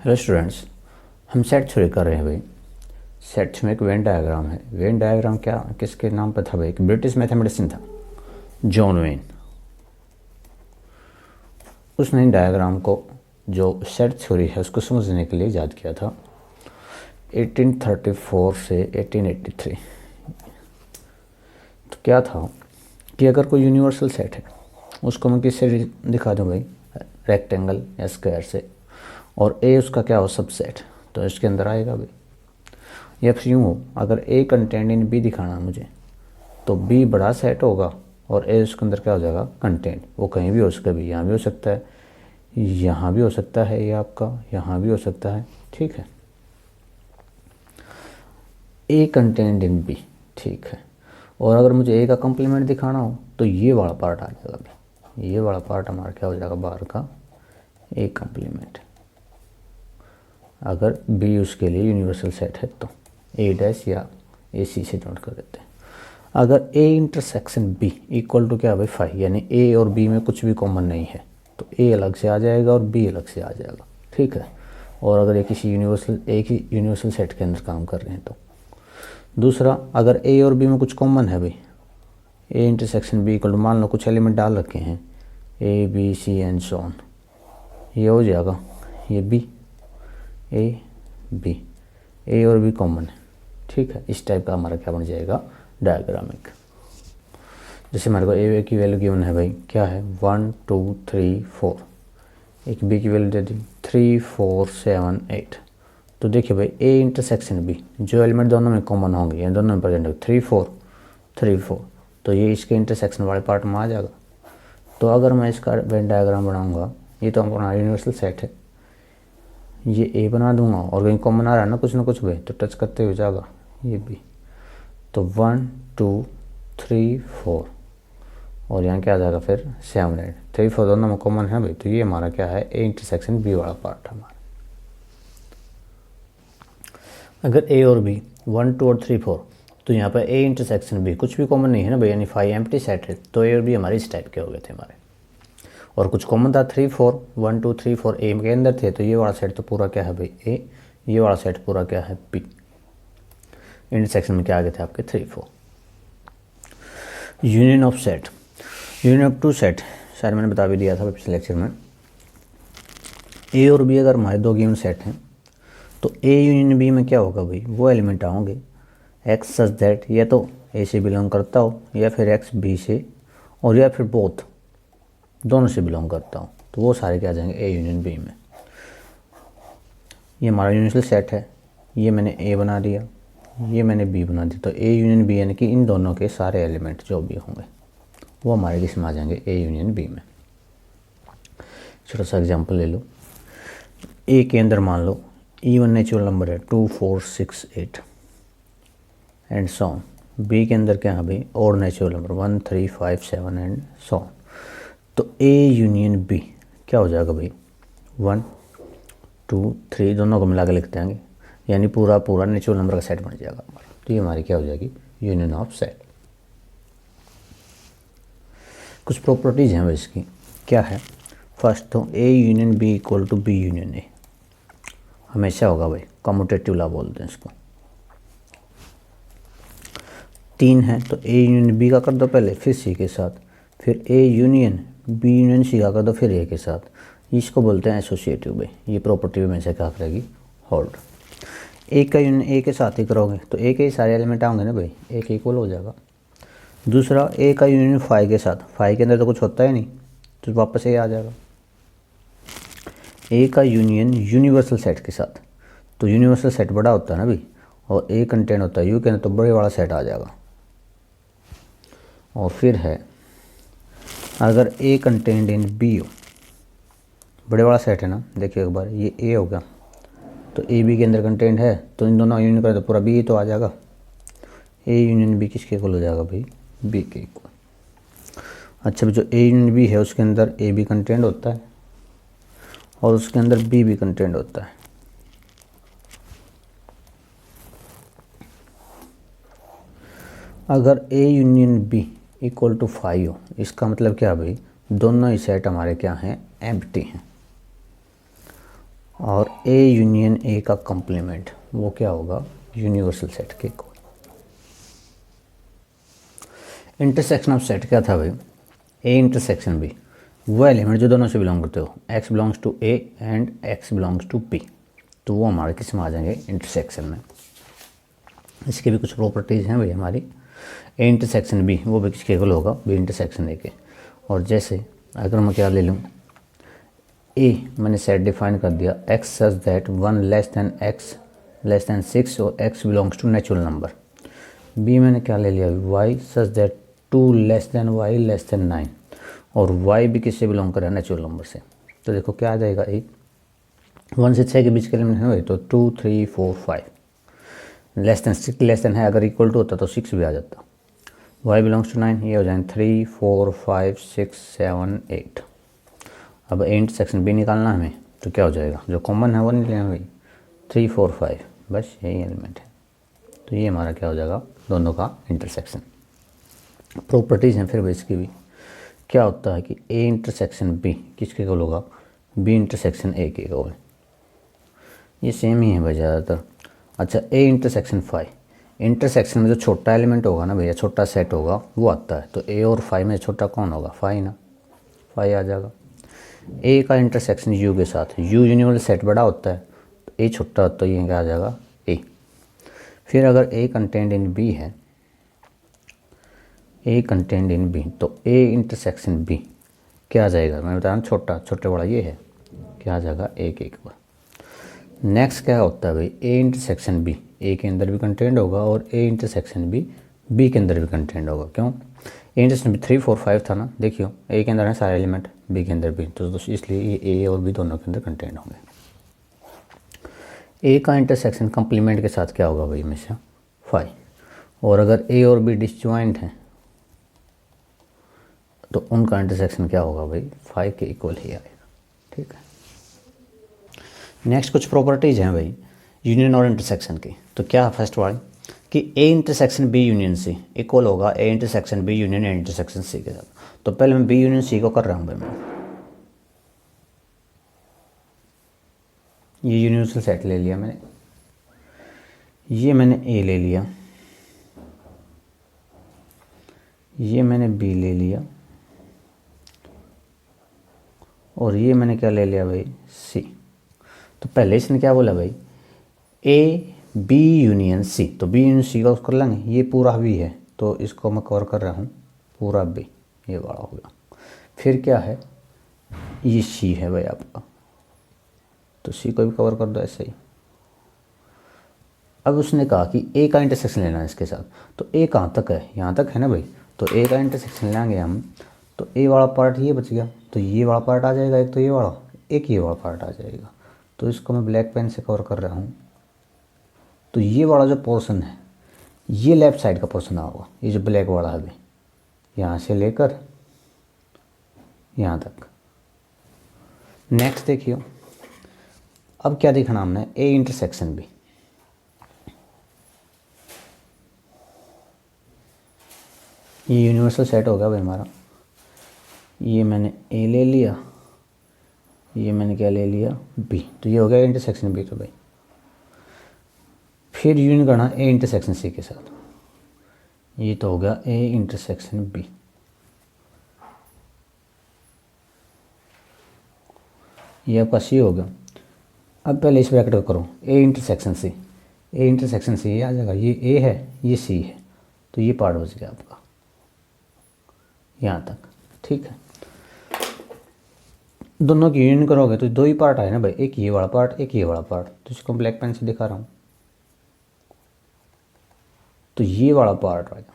Hello students, हम set theory कर रहे हैं भाई। सेट में एक वेन डायग्राम है। वेन डायग्राम क्या किसके नाम पर था भाई? एक ब्रिटिश मैथमेटिशियन था, जॉन वेन। उसने इन डायग्राम को, जो सेट थ्योरी है, उसको समझने के लिए ईजाद किया था 1834 से 1883। तो क्या था कि अगर कोई यूनिवर्सल सेट है, उसको मैं किससे दिखा दूँ भाई? रेक्टेंगल या स्क्वायर से, और ए उसका क्या हो? सबसेट, तो इसके अंदर आएगा भाई। या फिर यूँ हो, अगर ए कंटेंट इन बी दिखाना मुझे, तो बी बड़ा सेट होगा और ए उसके अंदर क्या हो जाएगा? कंटेंट। वो कहीं भी हो सकता है भाई, यहाँ भी हो सकता है, यहाँ भी हो सकता है, ये आपका यहाँ भी हो सकता है, ठीक है। ए कंटेंट इन बी, ठीक है। और अगर मुझे ए का कम्प्लीमेंट दिखाना हो तो ये वाला पार्ट आ जाएगा भाई। ये वाला पार्ट हमारा क्या हो जाएगा? बाहर का ए कम्प्लीमेंट। अगर बी उसके लिए यूनिवर्सल सेट है तो ए डैश या ए सी से नोट कर देते हैं। अगर A intersection B equal to क्या भाई? 5, यानी ए और बी में कुछ भी कॉमन नहीं है, तो ए अलग से आ जाएगा और बी अलग से आ जाएगा, ठीक है। और अगर ये किसी एक ही यूनिवर्सल सेट के अंदर काम कर रहे हैं तो। दूसरा, अगर ए और बी में कुछ कॉमन है भाई, A intersection B equal to, मान लो कुछ एलिमेंट डाल रखे हैं A B C and so on, ये हो जाएगा ये बी, ए बी, ए और बी कॉमन है, ठीक है। इस टाइप का हमारा क्या बन जाएगा? डायग्राम एक। जैसे हमारे को ए की वैल्यू गिवन है भाई, क्या है? 1 2 3 4। एक बी की वैल्यू दे दी 3 4 7 8। तो देखिए भाई, ए इंटरसेक्शन बी, जो एलिमेंट दोनों में कॉमन होंगे या दोनों में प्रेजेंट होंगे, 3 4 3 4, तो ये इसके इंटरसेक्शन वाले पार्ट में आ जाएगा। तो अगर मैं इसका वेन डायग्राम बनाऊँगा, ये तो हमारा यूनिवर्सल सेट है, ये ए बना दूंगा और कहीं कॉमन आ रहा है ना कुछ भाई, तो टच करते हुए जाएगा ये बी। तो 1 2 3 4, और यहाँ क्या आ जाएगा फिर? 7 8 3 4 दोनों में कॉमन है भाई, तो ये हमारा क्या है? ए इंटरसेक्शन बी वाला पार्ट हमारा। अगर ए और बी 1 2 और 3 4, तो यहाँ पर ए इंटरसेक्शन बी कुछ भी कॉमन नहीं है ना भाई, यानी 5 एम्प्टी सेट है, तो ए और बी हमारे इस टाइप के हो गए थे हमारे। और कुछ कॉमन था 3 4 1 2 3 4 ए के अंदर थे, तो ये वाला सेट तो पूरा क्या है भाई? ए। ये वाला सेट पूरा क्या है? बी। इंटरसेक्शन में क्या आ गए थे आपके? 3 4। Union of set, union of two set, शायद मैंने बता भी दिया था पिछले लेक्चर में। ए और बी अगर हमारे दो गिवन सेट हैं, तो ए यूनियन बी में क्या होगा भाई? वो एलिमेंट आओगे एक्स सच दैट या तो ए से बिलोंग करता हो, या फिर एक्स बी से, और या फिर बोथ, दोनों से बिलोंग करता हो, तो वो सारे क्या आ जाएंगे? ए यूनियन बी में। ये हमारा यूनिवर्सल सेट है, ये मैंने ए बना दिया, ये मैंने बी बना दिया, तो ए यूनियन बी, यानी कि इन दोनों के सारे एलिमेंट जो भी होंगे वो हमारे किस में आ जाएंगे? ए यूनियन बी में। छोटा सा एग्जांपल ले लो। ए के अंदर मान लो इवन नेचुरल नंबर है 2 4 6 8 एंड सो ऑन। बी के अंदर क्या है भाई? Odd natural number 1 3 5 7 and so on. तो ए यूनियन बी क्या हो जाएगा भाई? 1 2 3 दोनों को मिला के लिखते हैं, यानी पूरा पूरा नेचुरल नंबर का सेट बन जाएगा हमारा। तो ये हमारी क्या हो जाएगी? Union of set. कुछ प्रॉपर्टीज हैं भाई इसकी, क्या है? फर्स्ट तो A union B equal to B union A हमेशा होगा भाई, कम्यूटेटिव लॉ बोलते हैं इसको। 3 है तो ए यूनियन बी का कर दो पहले, फिर सी के साथ, फिर A union B union C का कर दो, फिर ए के साथ। इसको बोलते हैं एसोसिएटिव भाई। ये प्रॉपर्टी में से क्या करेगी? होल्ड। ए का यूनियन ए के साथ ही करोगे तो ए के ही सारे एलिमेंट आएंगे ना भाई, ए के इक्वल हो जाएगा। दूसरा, ए का यूनियन 5 के साथ, 5 के अंदर तो कुछ होता ही नहीं, तो वापस ए आ जाएगा। ए का यूनियन यूनिवर्सल सेट के साथ, तो यूनिवर्सल सेट बड़ा होता है ना भाई, और ए कंटेंट होता है यू के अंदर, तो बड़े वाला सेट आ जाएगा। और फिर है, अगर ए कंटेंट इन बी हो, बड़े वाला सेट है ना, देखिए एक बार ये ए हो गया, तो ए बी के अंदर कंटेंट है, तो इन दोनों यूनियन करें तो पूरा बी तो आ जाएगा। ए यूनियन बी किसके इक्वल हो जाएगा भाई? बी के इक्वल। अच्छा, जो ए यूनियन बी है उसके अंदर ए बी कंटेंट होता है और उसके अंदर बी भी कंटेंट होता है। अगर A union B equal to 5 हो, इसका मतलब क्या भाई? दोनों ही सेट हमारे क्या हैं? एम्प्टी हैं। और ए यूनियन ए का कॉम्प्लीमेंट वो क्या होगा, यूनिवर्सल सेट के इक्वल। इंटरसेक्शन ऑफ सेट क्या था भाई, ए इंटरसेक्शन बी, वो एलिमेंट जो दोनों से बिलोंग करते हो, X belongs to A and X belongs to B, तो वो हमारे किस में आ जाएंगे, इंटरसेक्शन में। इसके भी कुछ प्रॉपर्टीज़ हैं भाई हमारी। ए इंटरसेक्शन बी वो भी किसके इक्वल होगा, बी इंटरसेक्शन ए के। और जैसे अगर मैं क्या ले लूँ, ए मैंने सेट डिफाइन कर दिया, x such that 1 less than x less than 6 और x belongs to natural number. B मैंने क्या ले लिया, y such that 2 less than y less than 9 और वाई भी किससे बिलोंग कर रहा है, नेचुरल नंबर से। तो देखो क्या आ जाएगा, ए 1 से 6 के बीच के एलिमेंट है भाई, तो 2 3 4 5 लेस दैन 6 लेस दैन है, अगर इक्वल टू होता तो 6 भी आ जाता। वाई बिलोंग्स टू 9, ये हो जाएंगे 3 4 5 6 7 8। अब ए इंटरसेक्शन बी निकालना हमें, तो क्या हो जाएगा, जो कॉमन है वो नहीं लेना भाई, 3 4 5 बस यही एलिमेंट है। तो ये हमारा क्या हो जाएगा, दोनों का इंटरसेक्शन। प्रॉपर्टीज़ हैं फिर भी इसकी भी, क्या होता है कि ए इंटरसेक्शन बी किसके इक्वल होगा, बी इंटरसेक्शन ए के इक्वल। ये सेम ही है भाई ज़्यादातर। अच्छा, ए इंटरसेक्शन फाई, इंटरसेक्शन में जो छोटा एलिमेंट होगा ना भैया, छोटा सेट होगा वो आता है, तो ए और फाई में छोटा कौन होगा, फाई ना, फाई आ जाएगा। ए का इंटरसेक्शन यू के साथ, यू यूनिवर्सल सेट बड़ा होता है, तो ए छोटा होता है, ये क्या आ जाएगा, ए। फिर अगर ए कंटेंट इन बी है, ए कंटेंट इन बी, तो ए इंटरसेक्शन बी क्या आ जाएगा, मैं बता रहा हूँ छोटा, छोटे बड़ा ये है, क्या आ जाएगा, ए के इक्वल। नेक्स्ट क्या होता है भाई, ए इंटरसेक्शन बी ए के अंदर भी कंटेंट होगा और ए इंटरसेक्शन बी बी के अंदर भी कंटेंट होगा। क्यों, ए इंटरसेक्शन बी 3 4 5 था ना, देखियो ए के अंदर है सारे एलिमेंट, बी के अंदर भी, तो इसलिए ये ए और बी दोनों के अंदर कंटेंट होंगे। ए का इंटरसेक्शन कंप्लीमेंट के साथ क्या होगा भाई, हमेशा फाई। और अगर ए और बी डिसजॉइंट हैं तो उनका इंटरसेक्शन क्या होगा भाई, फाई के इक्वल ही आएगा। ठीक है, नेक्स्ट कुछ प्रॉपर्टीज़ हैं भाई यूनियन और इंटरसेक्शन की। तो क्या फर्स्ट वाली कि A intersection B union C equal होगा A intersection B union A intersection C के साथ। तो पहले मैं बी यूनियन सी को कर रहा हूँ भाई, मैं ये यूनिवर्सल सेट ले लिया मैंने, ये मैंने ए ले लिया, ये मैंने बी ले लिया और ये मैंने क्या ले लिया भाई, सी। तो पहले इसने क्या बोला भाई, ए बी यूनियन सी, तो बी यूनियन सी का कर लेंगे, ये पूरा बी है तो इसको मैं कवर कर रहा हूँ पूरा बी, ये बड़ा हो गया। फिर क्या है, ये सी है भाई आपका, तो सी को भी कवर कर दो ऐसे ही। अब उसने कहा कि ए का इंटरसेक्शन लेना है इसके साथ, तो ए कहाँ तक है, यहाँ तक है ना भाई, तो ए का इंटरसेक्शन लेंगे हम, तो ए वाला पार्ट ये बच गया, तो ये वाला पार्ट आ जाएगा एक, तो ये वाला एक, ये वाला पार्ट आ जाएगा। तो इसको मैं ब्लैक पेन से कवर कर रहा हूँ, तो ये वाला जो पोर्शन है ये लेफ़्ट साइड का पोर्शन होगा, ये जो ब्लैक वाला है अभी यहाँ से लेकर यहाँ तक। नेक्स्ट देखिए, अब क्या दिखाना हमने, ए इंटरसेक्शन बी, ये यूनिवर्सल सेट होगा भाई हमारा। ये मैंने ए ले लिया, ये मैंने क्या ले लिया, बी, तो ये हो गया इंटरसेक्शन बी। तो भाई फिर यूनियन करना ए इंटरसेक्शन सी के साथ, ये तो हो गया ए इंटरसेक्शन बी। ये आपका सी हो गया। अब पहले इस ब्रैकेट को करो, ए इंटरसेक्शन सी, ए इंटरसेक्शन सी ये आ जाएगा, ये ए है ये सी है, तो ये पार्ट बच गया आपका यहाँ तक। ठीक है, दोनों की यूनियन करोगे तो दो ही पार्ट आए ना भाई, एक ये वाला पार्ट एक ये वाला पार्ट, तो इसको ब्लैक पेन से दिखा रहा हूँ, तो ये वाला पार्ट आएगा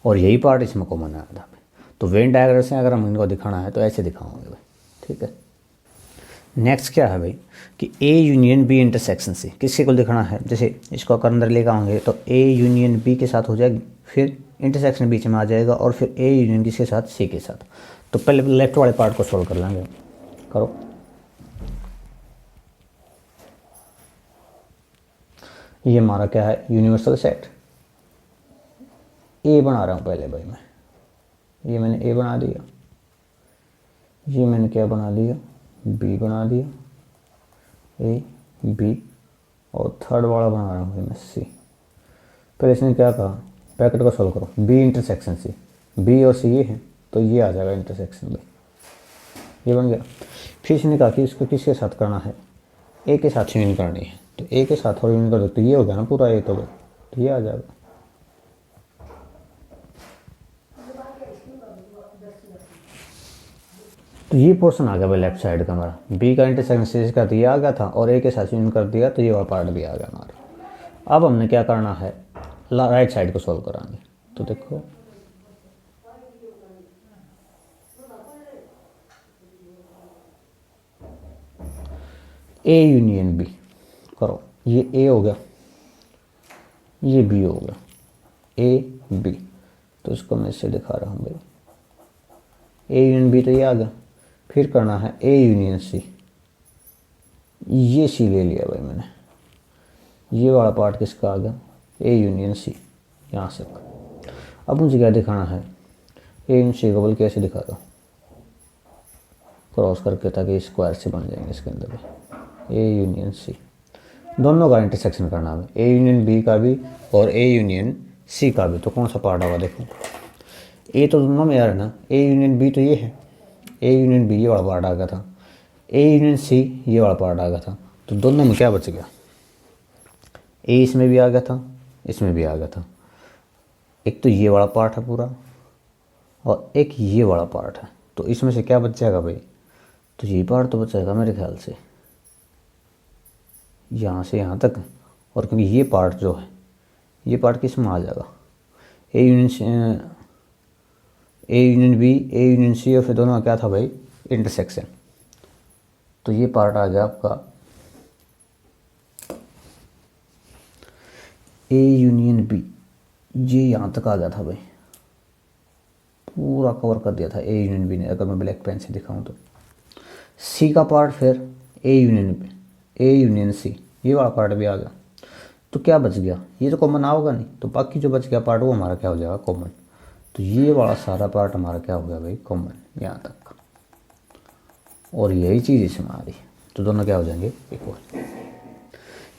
और यही पार्ट इसमें कॉमन आया था भाई। तो वेन डायग्राम से अगर हम इनको दिखाना है तो ऐसे दिखाओगे भाई। ठीक है, नेक्स्ट क्या है भाई कि A union B intersection C किसके को दिखाना है, जैसे इसको अगर अंदर लेकर आएंगे तो ए यूनियन बी के साथ हो जाएगी, फिर इंटरसेक्शन बीच में आ जाएगा और फिर ए यूनियन किसके साथ, सी के साथ। तो पहले लेफ्ट वाले पार्ट को सॉल्व कर लेंगे, करो। ये हमारा क्या है, यूनिवर्सल सेट। ए बना रहा हूँ पहले भाई मैं, ये मैंने ए बना दिया, ये मैंने क्या बना दिया, बी बना दिया, ए बी और थर्ड वाला बना रहा हूँ मैं सी। पहले इसने क्या कहा, ब्रैकेट को सॉल्व करो, बी इंटरसेक्शन सी, बी और सी ये है तो ये आ जाएगा इंटरसेक्शन बी, ये बन गया। फिर इसने कहा कि इसको किसके साथ करना है, ए के साथ यूनियन करनी है, तो ए के साथ और यूनियन कर दो तो ये हो गया ना पूरा ए, तो ये आ जाएगा। तो ये पोर्शन आ गया भाई लेफ्ट साइड का हमारा, बी का इंटरसेक्शन सी का तो ये आ गया था और ए के साथ यूनियन कर दिया तो ये वाला पार्ट भी आ गया हमारा। अब हमने क्या करना है, राइट साइड को सॉल्व कराएंगे। तो देखो ए यूनियन बी करो, ये ए हो गया, ये बी हो गया, ए बी, तो इसको मैं इससे दिखा रहा हूँ भाई, ए यूनियन बी तो ये आ गया। फिर करना है ए यूनियन सी, ये सी ले लिया भाई मैंने, ये वाला पार्ट किसका आ गया, ए यूनियन सी, यहाँ से। अब मुझे क्या दिखाना है, ए यूनियन सी को बल कैसे दिखा दो, क्रॉस करके, ताकि स्क्वायर से बन जाएंगे इसके अंदर भी। ए यूनियन सी, दोनों का इंटरसेक्शन करना है, ए यूनियन बी का भी और ए यूनियन सी का भी। तो कौन सा पार्ट होगा, देखो ए तो दोनों में यार है ना, ए यूनियन बी तो ये है, ए यूनियन बी ये वाला पार्ट आ गया था, ए यूनियन सी ये वाला पार्ट आ गया था, तो दोनों में क्या बच गया, ए इसमें भी आ गया था, इसमें भी आ गया था। एक तो ये वाला पार्ट है पूरा और एक ये वाला पार्ट है, तो इसमें से क्या बच जाएगा भाई, तो ये पार्ट तो बचेगा मेरे ख्याल से यहाँ से यहाँ तक। और क्योंकि ये पार्ट जो है, ये पार्ट किस में आ जाएगा, A union B, A union C, और फिर दोनों का क्या था भाई, इंटरसेक्शन। तो ये पार्ट आ गया आपका ए यूनियन बी, ये यहाँ तक आ गया था भाई, पूरा कवर कर दिया था ए यूनियन बी ने, अगर मैं ब्लैक पेन से दिखाऊँ तो। सी का पार्ट फिर ए यूनियन सी, ये वाला पार्ट भी आ गया। तो क्या बच गया, ये तो कॉमन आओगा नहीं, तो बाकी जो बच गया पार्ट वो हमारा क्या हो जाएगा, कॉमन। तो ये वाला सारा पार्ट हमारा क्या हो गया भाई, कॉमन यहाँ तक, और यही चीज़ इसमें आ रही है, तो दोनों क्या हो जाएंगे, इक्वल।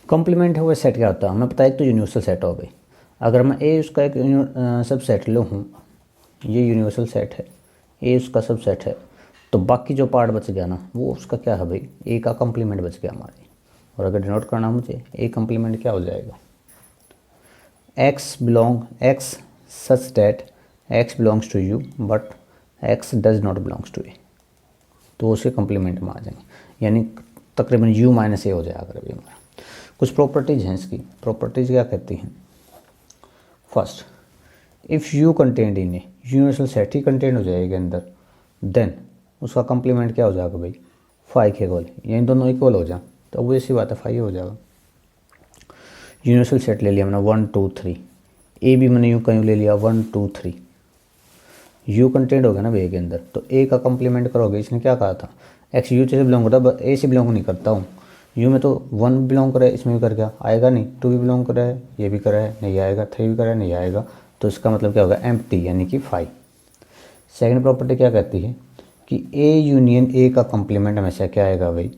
कॉम्प्लीमेंट है वो सेट क्या होता है हमें पता है, एक तो यूनिवर्सल सेट हो भाई। अगर मैं ए उसका एक सब सेट लूँ हूँ, ये यूनिवर्सल सेट है, ए उसका सब सेट है, तो बाकी जो पार्ट बच गया ना वो उसका क्या है भाई, ए का कॉम्प्लीमेंट बच गया हमारे। और अगर डिनोट करना मुझे, ए कॉम्प्लीमेंट क्या हो जाएगा, x such that x belongs to U but x does not belongs to A, तो उसके कॉम्प्लीमेंट में आ जाएंगे, यानी तकरीबन यू माइनस ए हो जाएगा अभी हमारा। कुछ प्रॉपर्टीज़ हैं इसकी, प्रॉपर्टीज़ क्या कहती हैं, first if you content in A, universal set he content हो जाएगा अंदर, देन उसका कॉम्प्लीमेंट क्या हो जाएगा भाई, फाइव के इक्वल, यानी दोनों इक्वल हो जाए तो वो ऐसी बात है, फाइव हो जाएगा। यूनिवर्सल सेट ले लिया मैंने 1 2 3, ए भी मैंने यूँ कहीं ले लिया 1 2 3, यू कंटेंट हो गया ना भाई के अंदर, तो ए का कॉम्प्लीमेंट करोगे, इसने क्या कहा था, एक्स यू से बिलोंग करता है, ए से बिलोंग नहीं करता हूँ, यू में तो 1 बिलोंग करे, इसमें भी कर गया, आएगा नहीं, 2 भी बिलोंग करे, ये भी करे नहीं आएगा, 3 भी करे नहीं आएगा, तो इसका मतलब क्या होगा, एम्प्टी, यानी कि 5। सेकंड प्रॉपर्टी क्या कहती है कि ए यूनियन ए का कॉम्प्लीमेंट हमेशा क्या आएगा भाई,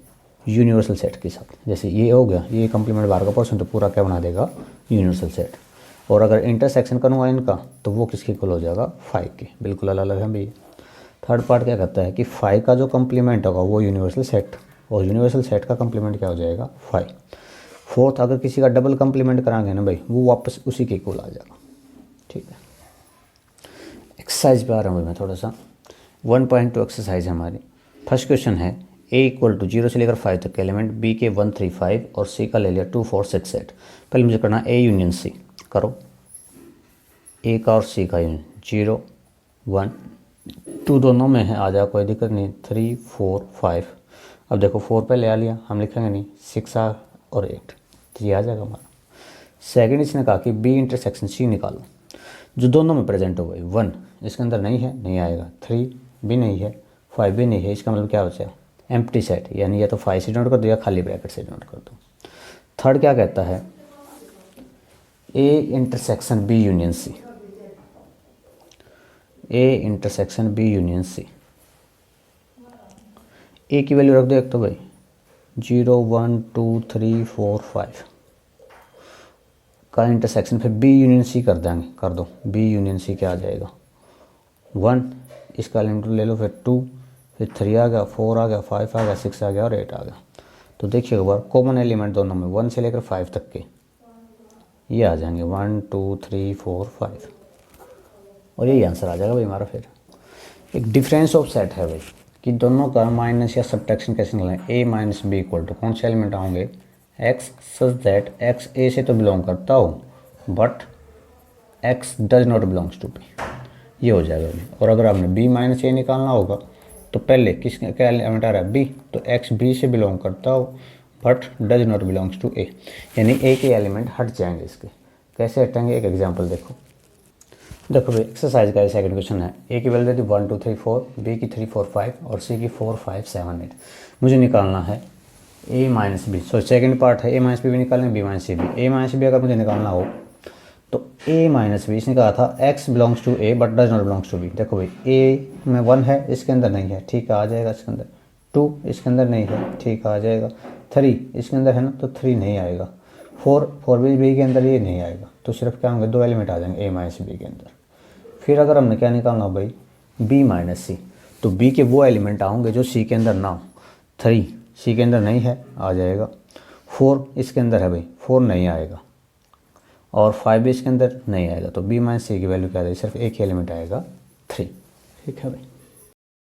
यूनिवर्सल सेट के साथ। जैसे ये हो गया, ये कॉम्प्लीमेंट बाहर का पोर्शन, तो पूरा क्या बना देगा, यूनिवर्सल सेट। और अगर इंटरसेक्शन करूँगा इनका तो वो किसके इक्वल हो जाएगा, 5 के, बिल्कुल अलग अलग है भाई। थर्ड पार्ट क्या कहता है कि 5 का जो कॉम्प्लीमेंट होगा वो यूनिवर्सल सेट, और यूनिवर्सल सेट का कॉम्प्लीमेंट क्या हो जाएगा, 5। फोर्थ, अगर किसी का डबल कॉम्प्लीमेंट कराएंगे ना भाई, वो वापस उसी के इक्वल आ जाएगा, ठीक है। एक्सरसाइज पे आ रहा हूँ मैं थोड़ा सा, 1.2 एक्सरसाइज है हमारी। फर्स्ट क्वेश्चन है ए इक्वल टू 0 से लेकर 5 तक के एलिमेंट बी के 1 3 5 और सी का ले लिया 2 4 6 8। पहले मुझे करना ए यूनियन सी, करो ए का और सी का यूनियन, 0 1 2 दोनों में है, आ जाए कोई दिक्कत नहीं, 3 4 5। अब देखो 4 पहले आ लिया, हम लिखेंगे नहीं, 6 आ और 8, तो ये आ जाएगा हमारा। सेकंड इसने कहा कि बी इंटरसेक्शन सी निकालो, जो दोनों में प्रेजेंट हो गई, 1 इसके अंदर नहीं है, नहीं आएगा, 3 भी नहीं है, 5 भी नहीं है, इसका मतलब क्या बचा, एम्प्टी सेट, यानी या तो 5 से नोट कर दो या खाली ब्रैकेट से नोट कर दो। थर्ड क्या कहता है, A intersection B union C, A intersection B union C, A की वैल्यू रख दो एक तो भाई, 0 1 2 3 4 5 का इंटरसेक्शन फिर बी यूनियन सी कर देंगे, कर दो। बी यूनियन सी क्या आ जाएगा 1, इसका एलिमेंट ले लो, फिर 2, फिर 3 आ गया, 4 आ गया, 5 आ गया, 6 आ गया और 8 आ गया। तो देखिए एक बार कॉमन एलिमेंट दोनों में 1 से लेकर 5 तक के ये आ जाएंगे 1 2 3 4 5 और यही आंसर आ जाएगा भाई हमारा। फिर एक डिफरेंस ऑफ सेट है भाई कि दोनों का माइनस या सब्ट्रैक्शन कैसे निकलें। A minus B equal to कौन से एलिमेंट आएंगे x such that x A से तो बिलोंग करता हो but x does not belongs to B, ये हो जाएगा भाई। और अगर आपने बी माइनस ए निकालना होगा तो पहले किस क्या एलिमेंट आ रहा है बी, तो एक्स बी से बिलोंग करता हो but does not belongs to A, यानी ए के एलिमेंट हट जाएंगे इसके। कैसे हटेंगे एक एग्जांपल देखो। देखो भाई एक्सरसाइज का सेकंड क्वेश्चन है, ए की वैल्यू दी 1 2 3 4, बी की 3 4 5 और सी की 4 5 7 8। मुझे निकालना है A minus B, so second part है ए माइनस बी भी निकालना है, बी माइनस सी भी। ए माइनस बी अगर मुझे निकालना हो तो ए माइनस बी, इसने कहा था x belongs to A but does not belongs to B. देखो भाई ए में 1 है, इसके अंदर नहीं है, ठीक है आ जाएगा इसके अंदर। 2 इसके अंदर नहीं है, ठीक है आ जाएगा। 3 इसके अंदर है ना, तो 3 नहीं आएगा। 4 भी बी के अंदर ये नहीं आएगा, तो सिर्फ क्या होंगे 2 एलिमेंट आ जाएंगे ए माइनस बी के अंदर। फिर अगर हमने क्या निकालना हो भाई बी माइनस सी, तो बी के वो एलिमेंट आएंगे जो सी के अंदर ना हो। 3 सी के अंदर नहीं है, आ जाएगा। 4 इसके अंदर है भाई, 4 नहीं आएगा। और 5 भी इसके अंदर नहीं आएगा, तो बी माइनस सी की वैल्यू क्या आएगी, सिर्फ एक ही एलिमेंट आएगा 3। ठीक है भाई।